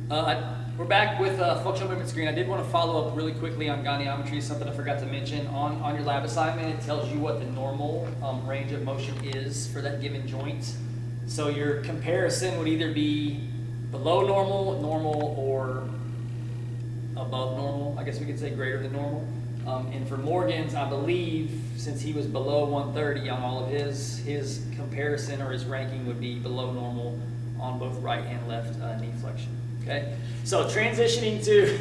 We're back with functional movement screen. I did want to follow up really quickly on goniometry, something I forgot to mention. On your lab assignment, it tells you what the normal range of motion is for that given joint. So your comparison would either be below normal, normal, or above normal. I guess we could say greater than normal. And for Morgan's, I believe, since he was below 130 on all of his comparison or his ranking would be below normal on both right and left knee flexion. Okay, so transitioning to,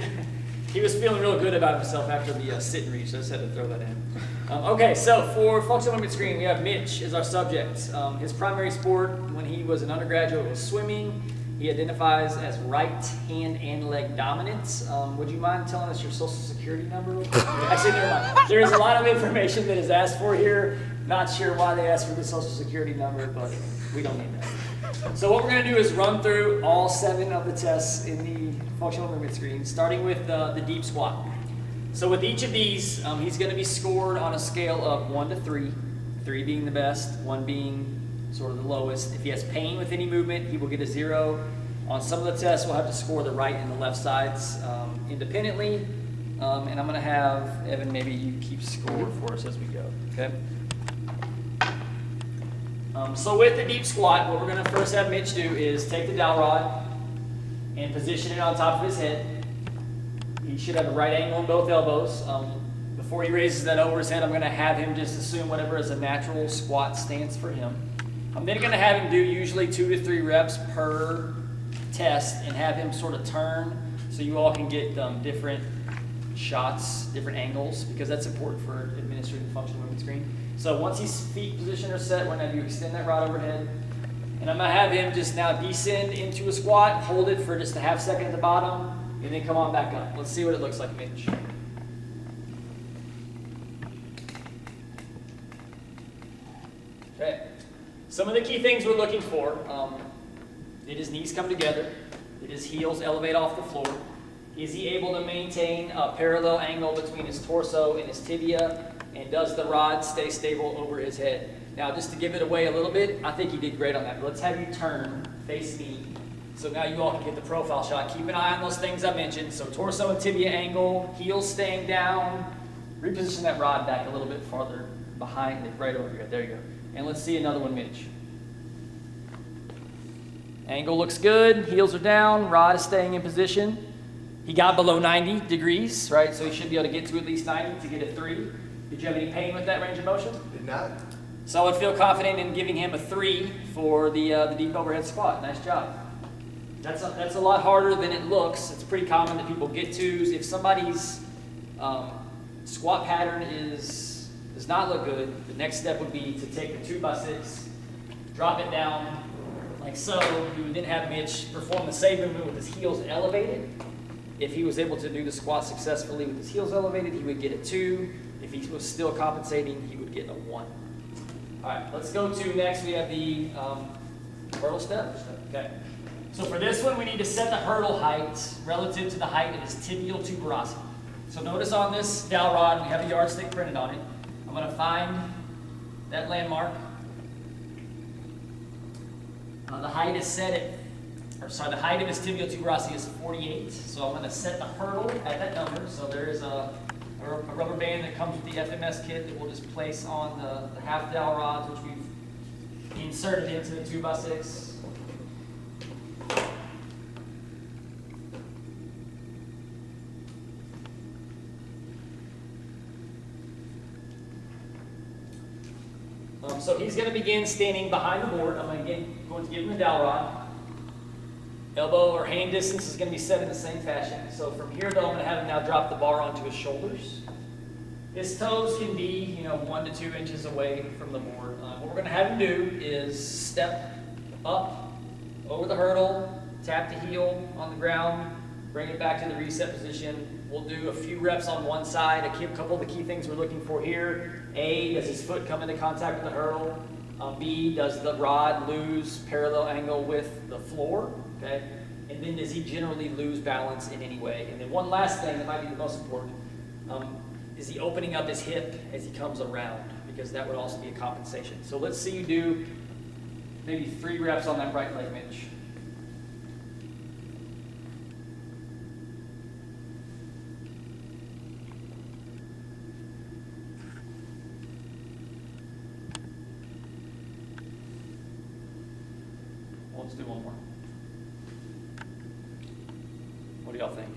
he was feeling real good about himself after the sit and reach, so I just had to throw that in. Okay, so for functional movement screen, we have Mitch as our subject. His primary sport when he was an undergraduate was swimming. He identifies as right hand and leg dominant. Would you mind telling us your social security number? Actually, never mind. There is a lot of information that is asked for here. Not sure why they asked for the social security number, but we don't need that. So what we're going to do is run through all 7 of the tests in the functional movement screen, starting with the deep squat. So with each of these, he's going to be scored on a scale of 1 to 3, 3 being the best, 1 being sort of the lowest. If he has pain with any movement, he will get a 0. On some of the tests, we'll have to score the right and the left sides independently. And I'm going to have, Evan, maybe you keep score for us as we go, okay? So with the deep squat, what we're going to first have Mitch do is take the dowel rod and position it on top of his head. He should have a right angle on both elbows. Before he raises that over his head, I'm going to have him just assume whatever is a natural squat stance for him. I'm then going to have him do usually 2 to 3 reps per test and have him sort of turn so you all can get different shots, different angles, because that's important for administering the functional movement screen. So once his feet position are set, we're going to have you extend that rod overhead. And I'm going to have him just now descend into a squat, hold it for just a half second at the bottom, and then come on back up. Let's see what it looks like, Mitch. Okay. Some of the key things we're looking for, did his knees come together? Did his heels elevate off the floor? Is he able to maintain a parallel angle between his torso and his tibia? And does the rod stay stable over his head? Now, just to give it away a little bit, I think he did great on that. But let's have you turn, face me. So now you all can get the profile shot. Keep an eye on those things I mentioned. So torso and tibia angle, heels staying down. Reposition that rod back a little bit farther behind it, right over here. There you go. And let's see another one, Mitch. Angle looks good, heels are down, rod is staying in position. He got below 90 degrees, right? So he should be able to get to at least 90 to get a 3. Did you have any pain with that range of motion? Did not. So I would feel confident in giving him a 3 for the deep overhead squat. Nice job. That's a lot harder than it looks. It's pretty common that people get 2s. If somebody's squat pattern does not look good, the next step would be to take the 2x6, drop it down like so. You would then have Mitch perform the same movement with his heels elevated. If he was able to do the squat successfully with his heels elevated, he would get a 2. If he was still compensating, he would get a 1. All right, let's go to next. We have the hurdle step. Okay. So for this one, we need to set the hurdle height relative to the height of his tibial tuberosity. So notice on this dowel rod, we have a yardstick printed on it. I'm going to find that landmark. The height is set at, the height of his tibial tuberosity is 48. So I'm going to set the hurdle at that number. So there is a rubber band that comes with the FMS kit that we'll just place on the half dowel rods, which we've inserted into the 2x6. So he's going to begin standing behind the board. I'm going to give him the dowel rod. Elbow or hand distance is going to be set in the same fashion. So from here, though, I'm going to have him now drop the bar onto his shoulders. His toes can be, 1 to 2 inches away from the board. What we're going to have him do is step up over the hurdle, tap the heel on the ground, bring it back to the reset position. We'll do a few reps on one side. A couple of the key things we're looking for here. A, does his foot come into contact with the hurdle? B, does the rod lose parallel angle with the floor? Okay. And then does he generally lose balance in any way? And then one last thing that might be the most important, is he opening up his hip as he comes around? Because that would also be a compensation. So let's see you do maybe 3 reps on that right leg, Mitch. let's do one more. What do y'all think?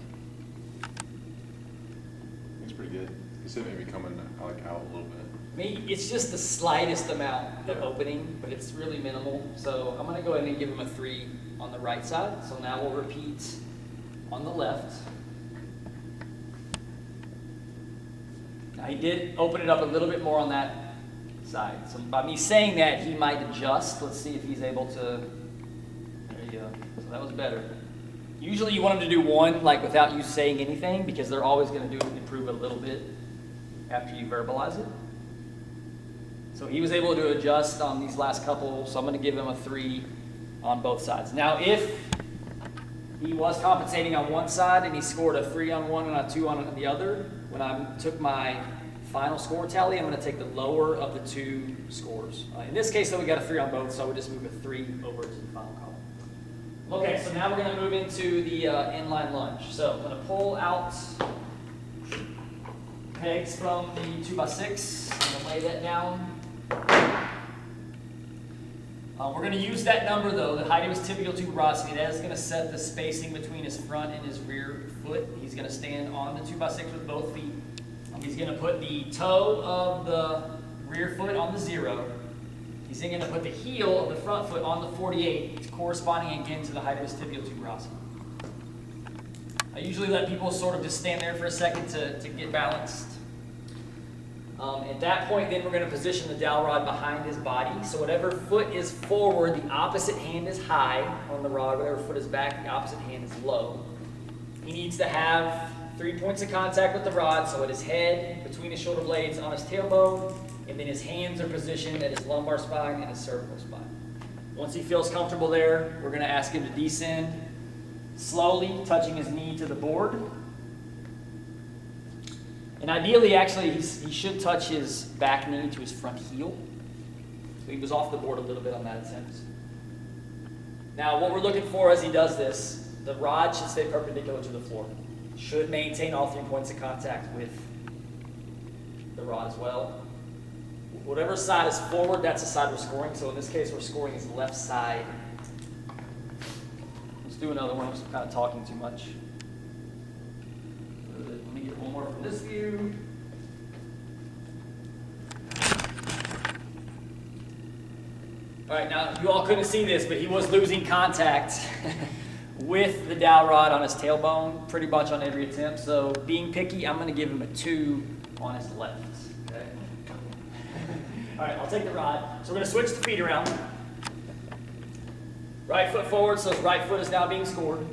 It's pretty good. You said maybe coming like out a little bit. It's just the slightest amount of Yeah. opening, but it's really minimal. So I'm gonna go ahead and give him a 3 on the right side. So now we'll repeat on the left. Now he did open it up a little bit more on that side. So by me saying that, he might adjust. Let's see if he's able to. There you go. So that was better. Usually you want him to do 1 like without you saying anything, because they're always going to improve a little bit after you verbalize it. So he was able to adjust on these last couple, so I'm going to give him a 3 on both sides. Now if he was compensating on one side and he scored a 3 on one and a 2 on the other, when I took my final score tally, I'm going to take the lower of the 2 scores. In this case, though, we got a 3 on both, so I would just move a 3 over to the final column. Okay, so now we're going to move into the inline lunge. So I'm going to pull out pegs from the 2x6. I'm going to lay that down. We're going to use that number, though, the height of his tibial tuberosity. That is going to set the spacing between his front and his rear foot. He's going to stand on the 2x6 with both feet. He's going to put the toe of the rear foot on the 0. He's then going to put the heel of the front foot on the 48, corresponding again to the height of his tibial tuberosity. I usually let people sort of just stand there for a second to get balanced. At that point, then we're going to position the dowel rod behind his body. So whatever foot is forward, the opposite hand is high on the rod. Whatever foot is back, the opposite hand is low. He needs to have 3 points of contact with the rod, so at his head, between his shoulder blades, on his tailbone, and then his hands are positioned at his lumbar spine and his cervical spine. Once he feels comfortable there, we're going to ask him to descend slowly, touching his knee to the board. And ideally, actually, he should touch his back knee to his front heel. So he was off the board a little bit on that attempt. Now, what we're looking for as he does this, the rod should stay perpendicular to the floor. Should maintain all 3 points of contact with the rod as well. Whatever side is forward, that's the side we're scoring. So in this case, we're scoring his left side. Let's do another one. I'm just kind of talking too much. Let me get one more from this view. All right, now you all couldn't see this, but he was losing contact with the dowel rod on his tailbone pretty much on every attempt. So being picky, I'm going to give him a 2 on his left. Okay. All right, I'll take the rod. So we're going to switch the feet around. Right foot forward, so his right foot is now being scored.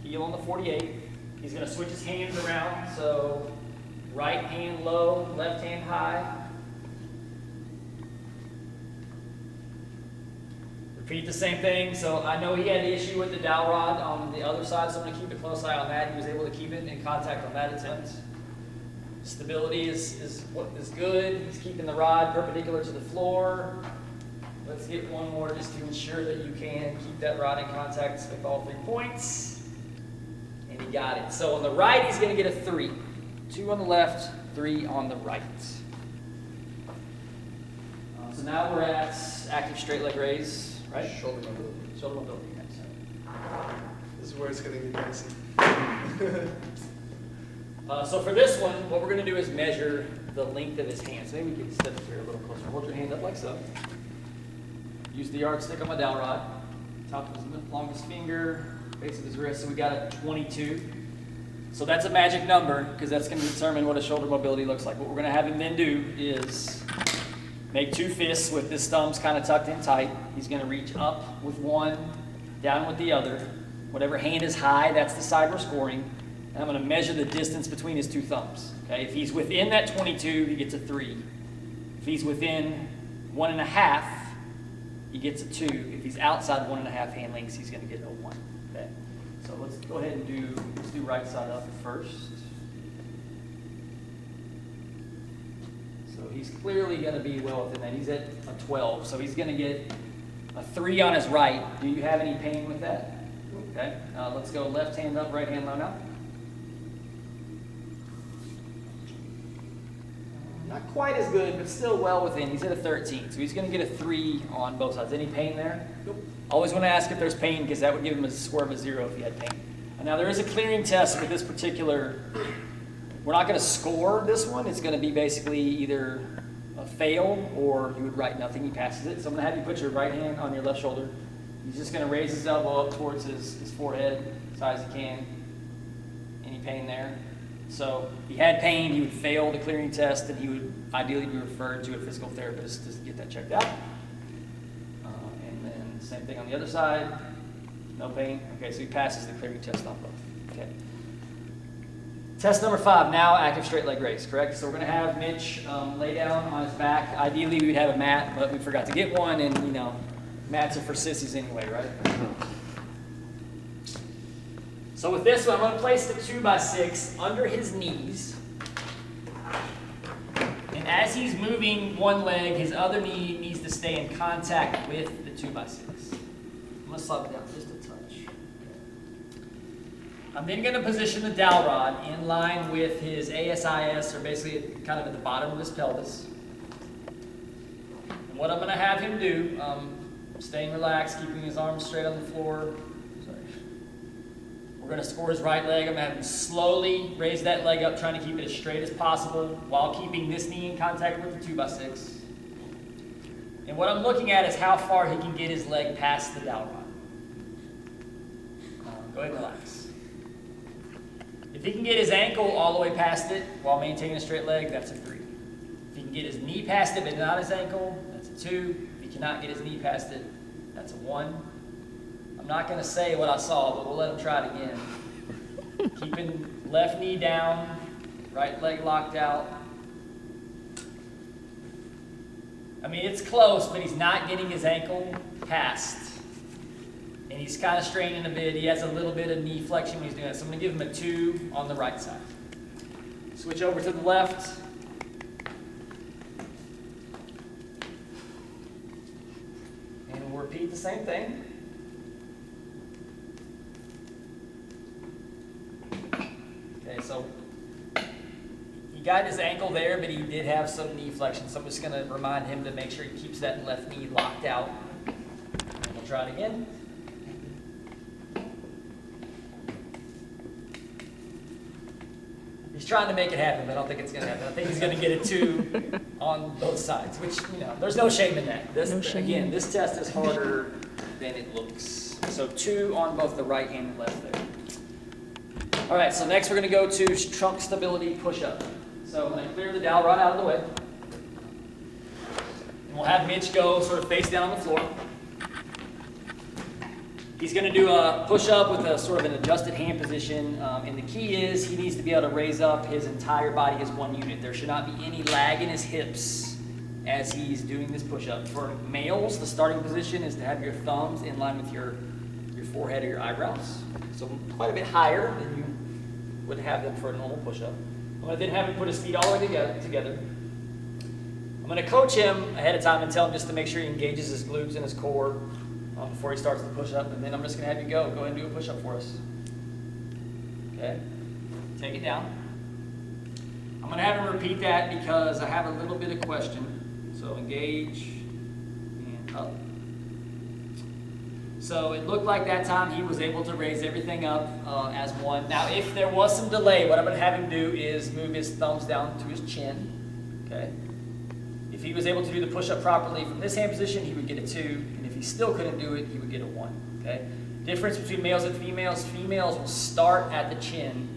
Heel on the 48. He's going to switch his hands around, so right hand low, left hand high. Repeat the same thing. So I know he had the issue with the dowel rod on the other side, so I'm going to keep a close eye on that. He was able to keep it in contact on that attempt. Stability is good. He's keeping the rod perpendicular to the floor. Let's get one more just to ensure that you can keep that rod in contact with all 3 points. And he got it. So on the right, he's going to get a 3. 2 on the left, 3 on the right. So now we're at active straight leg raise, right? Shoulder mobility. Shoulder mobility. Next. This is where it's going to get messy. So for this one, what we're going to do is measure the length of his hands. Maybe we can step up here a little closer. Hold your hand up like so. Use the yardstick on my dowel rod. Top of his longest finger, base of his wrist. So we got a 22. So that's a magic number because that's going to determine what a shoulder mobility looks like. What we're going to have him then do is make 2 fists with his thumbs kind of tucked in tight. He's going to reach up with one, down with the other. Whatever hand is high, that's the side we're scoring. And I'm going to measure the distance between his 2 thumbs. Okay? If he's within that 22, he gets a 3. If he's within 1.5, he gets a 2. If he's outside 1.5 hand lengths, he's going to get a 1. Okay? So let's go ahead and let's do right side up first. So he's clearly going to be well within that. He's at a 12, so he's going to get a 3 on his right. Do you have any pain with that? Okay. Let's go left hand up, right hand low now. Not quite as good, but still well within. He's at a 13, so he's going to get a 3 on both sides. Any pain there? Nope. Always want to ask if there's pain because that would give him a score of a 0 if he had pain. And now there is a clearing test with this particular. We're not going to score this one. It's going to be basically either a fail or you would write nothing. He passes it. So I'm going to have you put your right hand on your left shoulder. He's just going to raise his elbow up towards his forehead as high as he can. Any pain there? So if he had pain, he would fail the clearing test, and he would ideally be referred to a physical therapist to get that checked out. And then same thing on the other side. No pain. Okay, so he passes the clearing test on both. Okay. Test number 5, now active straight leg raise, correct? So we're going to have Mitch lay down on his back. Ideally, we would have a mat, but we forgot to get one, and, you know, mats are for sissies anyway, right? So with this one, I'm going to place the 2x6 under his knees. And as he's moving one leg, his other knee needs to stay in contact with the 2x6. I'm going to slide it down just a touch. I'm then going to position the dowel rod in line with his ASIS, or basically kind of at the bottom of his pelvis. And what I'm going to have him do, staying relaxed, keeping his arms straight on the floor. We're going to score his right leg. I'm going to have him slowly raise that leg up, trying to keep it as straight as possible while keeping this knee in contact with the 2x6. And what I'm looking at is how far he can get his leg past the dowel rod. Go ahead and relax. If he can get his ankle all the way past it while maintaining a straight leg, that's a 3. If he can get his knee past it but not his ankle, that's a 2. If he cannot get his knee past it, that's a 1. I'm not going to say what I saw, but we'll let him try it again. Keeping left knee down, right leg locked out. I mean, it's close, but he's not getting his ankle past. And he's kind of straining a bit. He has a little bit of knee flexion when he's doing that. So I'm going to give him a 2 on the right side. Switch over to the left. And we'll repeat the same thing. Okay, so he got his ankle there, but he did have some knee flexion. So I'm just going to remind him to make sure he keeps that left knee locked out. And we'll try it again. He's trying to make it happen, but I don't think it's going to happen. I think he's going to get a 2 on both sides, which, you know, there's no shame in that. Again, this test is harder than it looks. So 2 on both the right and left there. All right, so next we're going to go to trunk stability push-up. So I'm going to clear the dowel rod out of the way. And we'll have Mitch go sort of face down on the floor. He's going to do a push-up with a sort of an adjusted hand position. And the key is he needs to be able to raise up his entire body as one unit. There should not be any lag in his hips as he's doing this push-up. For males, the starting position is to have your thumbs in line with your forehead or your eyebrows. So quite a bit higher than you would have them for a normal push-up. I'm going to then have him put his feet all the way together. I'm going to coach him ahead of time and tell him just to make sure he engages his glutes and his core before he starts the push-up. And then I'm just going to have you go ahead and do a push-up for us. Okay? Take it down. I'm going to have him repeat that because I have a little bit of question. So engage and up. So it looked like that time he was able to raise everything up as one. Now, if there was some delay, what I'm going to have him do is move his thumbs down to his chin. Okay? If he was able to do the push-up properly from this hand position, he would get a 2. And if he still couldn't do it, he would get a 1. Okay? Difference between males and females. Females will start at the chin.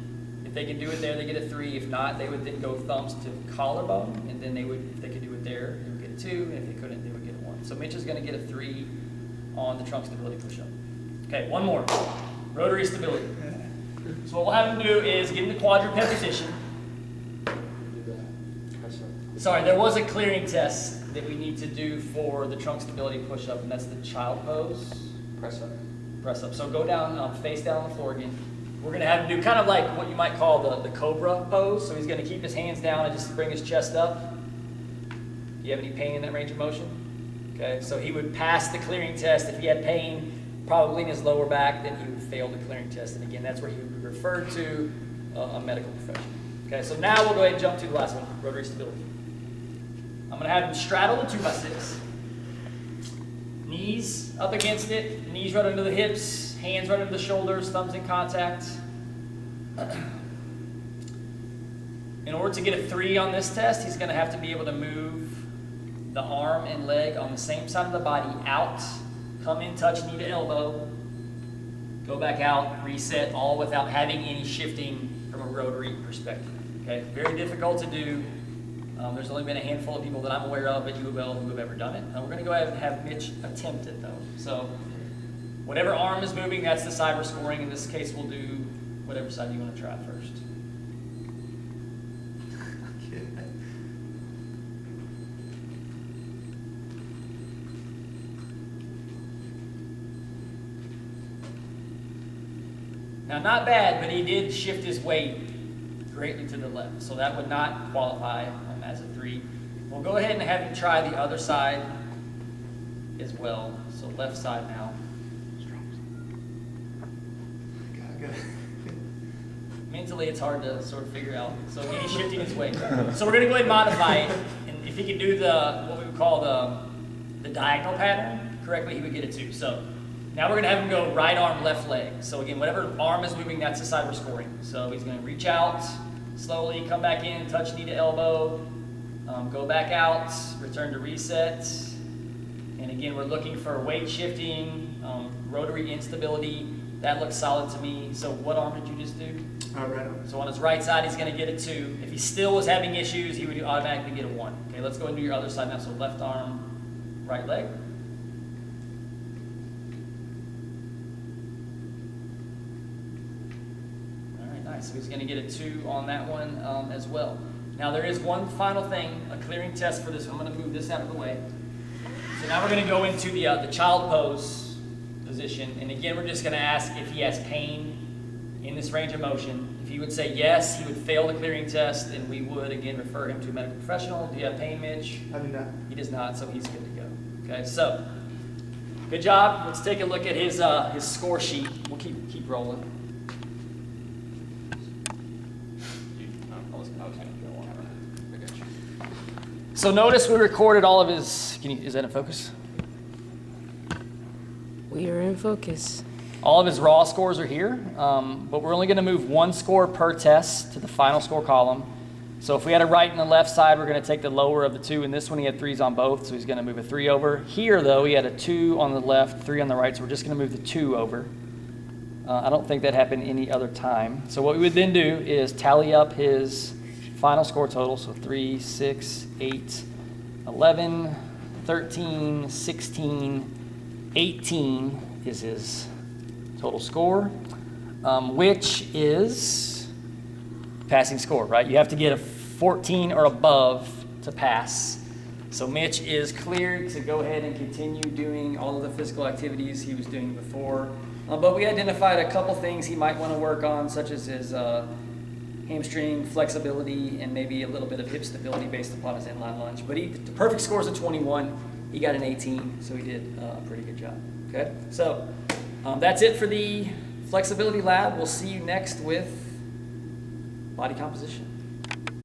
If they can do it there, they get a 3. If not, they would then go thumbs to collarbone. And then they would, if they could do it there, they would get a 2. And if they couldn't, they would get a 1. So Mitch is going to get a 3 on the trunk stability push-up. Okay, one more. Rotary stability. So what we'll have him do is get in the quadruped position. Sorry, there was a clearing test that we need to do for the trunk stability push-up, and that's the child pose. Press up. Press up. So go down, face down on the floor again. We're going to have him do kind of like what you might call the cobra pose. So he's going to keep his hands down and just bring his chest up. Do you have any pain in that range of motion? Okay, so he would pass the clearing test. If he had pain, probably in his lower back, then he would fail the clearing test. And again, that's where he would be referred to a medical professional. Okay, so now we'll go ahead and jump to the last one, rotary stability. I'm gonna have him straddle the 2x6. Knees up against it, knees right under the hips, hands right under the shoulders, thumbs in contact. In order to get a 3 on this test, he's gonna have to be able to move the arm and leg on the same side of the body out, come in, touch knee to elbow, go back out, reset, all without having any shifting from a rotary perspective. Okay, very difficult to do. There's only been a handful of people that I'm aware of at U of L who have ever done it. And we're going to go ahead and have Mitch attempt it though. So whatever arm is moving, that's the side we're scoring. In this case, we'll do whatever side you want to try first. Now, not bad, but he did shift his weight greatly to the left, so that would not qualify as a 3. We'll go ahead and have him try the other side as well. So left side now. Mentally, it's hard to sort of figure out. So again, he's shifting his weight. So we're going to go ahead and modify it, and if he could do what we would call the diagonal pattern correctly, he would get a 2. So now we're going to have him go right arm, left leg. So again, whatever arm is moving, that's the side we're scoring. So he's going to reach out, slowly come back in, touch knee to elbow, go back out, return to reset. And again, we're looking for weight shifting, rotary instability. That looks solid to me. So what arm did you just do? Right arm. So on his right side, he's going to get a 2. If he still was having issues, he would automatically get a 1. Okay, let's go and do your other side now. So left arm, right leg. So he's going to get a 2 on that one as well. Now there is one final thing, a clearing test for this. I'm going to move this out of the way. So now we're going to go into the child pose position. And again, we're just going to ask if he has pain in this range of motion. If he would say yes, he would fail the clearing test, and we would, again, refer him to a medical professional. Do you have pain, Mitch? I do not. He does not, so he's good to go. Okay, so good job. Let's take a look at his score sheet. We'll keep rolling. So notice we recorded all of his, is that in focus? We are in focus. All of his raw scores are here, but we're only going to move 1 score per test to the final score column. So if we had a right and a left side, we're going to take the lower of the 2. In this one, he had 3s on both, so he's going to move a 3 over. Here, though, he had a 2 on the left, 3 on the right, so we're just going to move the 2 over. I don't think that happened any other time. So what we would then do is tally up his final score total, so 3, 6, 8, 11, 13, 16, 18 is his total score, which is passing score, right? You have to get a 14 or above to pass. So Mitch is cleared to go ahead and continue doing all of the physical activities he was doing before. But we identified a couple things he might want to work on, such as his hamstring flexibility and maybe a little bit of hip stability based upon his inline lunge. But the perfect score is a 21. He got an 18, so he did a pretty good job. Okay, so that's it for the flexibility lab. We'll see you next with body composition.